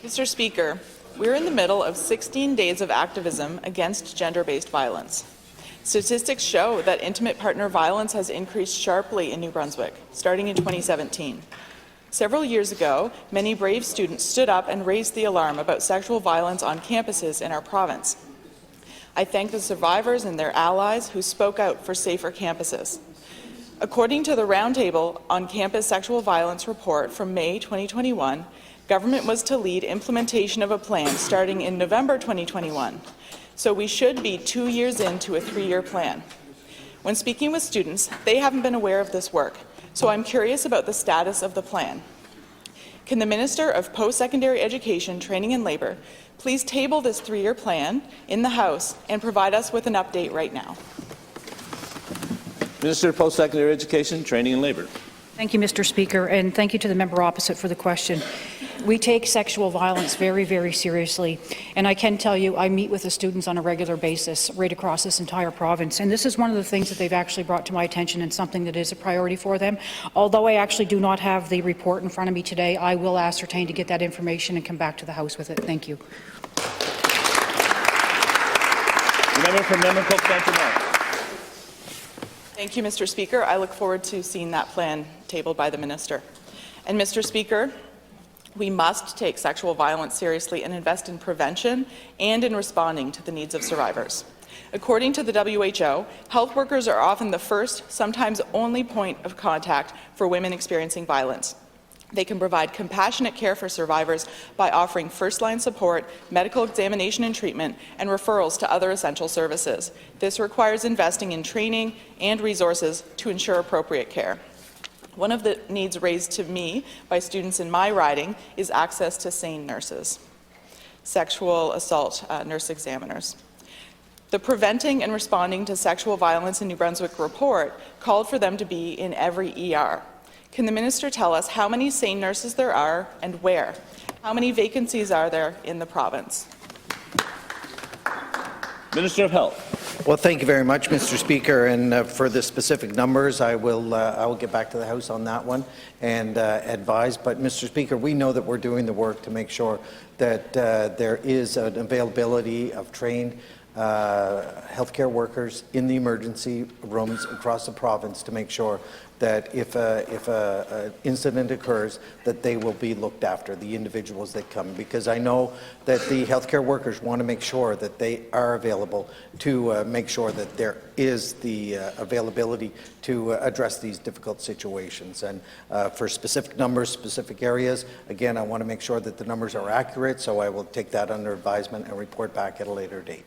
Mr. Speaker, we're in the middle of 16 days of activism against gender-based violence. Statistics show that intimate partner violence has increased sharply in New Brunswick, starting in 2017. Several years ago, many brave students stood up and raised the alarm about sexual violence on campuses in our province. I thank the survivors and their allies who spoke out for safer campuses. According to the Roundtable on Campus Sexual Violence report from May 2021, government was to lead implementation of a plan starting in November 2021, so we should be 2 years into a 3-year plan. When speaking with students, they haven't been aware of this work, so I'm curious about the status of the plan. Can the Minister of Post-Secondary Education, Training and Labour please table this 3-year plan in the House and provide us with an update right now? Minister of Post-Secondary Education, Training and Labour. Thank you, Mr. Speaker, and thank you to the member opposite for the question. We take sexual violence very, very seriously, and I can tell you I meet with the students on a regular basis right across this entire province, and this is one of the things that they've actually brought to my attention and something that is a priority for them. Although I actually do not have the report in front of me today, I will ascertain to get that information and come back to the House with it. Thank you. The member for Memramcook-Tantramar. Thank you, Mr. Speaker. I look forward to seeing that plan tabled by the Minister. And Mr. Speaker, we must take sexual violence seriously and invest in prevention and in responding to the needs of survivors. According to the WHO, health workers are often the first, sometimes only point of contact for women experiencing violence. They can provide compassionate care for survivors by offering first-line support, medical examination and treatment, and referrals to other essential services. This requires investing in training and resources to ensure appropriate care. One of the needs raised to me by students in my riding is access to SANE nurses, sexual assault nurse examiners. The Preventing and Responding to Sexual Violence in New Brunswick report called for them to be in every ER. Can the Minister tell us how many SANE nurses there are and where? How many vacancies are there in the province? Minister of Health. Well, thank you very much, Mr. Speaker. And for the specific numbers, I will get back to the House on that one and advise. But, Mr. Speaker, we know that we're doing the work to make sure that there is an availability of trained healthcare workers in the emergency rooms across the province to make sure that if an incident occurs, that they will be looked after, the individuals that come. Because I know that the healthcare workers want to make sure that they are available to make sure that there is the availability to address these difficult situations. And for specific numbers, specific areas, again, I want to make sure that the numbers are accurate, so I will take that under advisement and report back at a later date.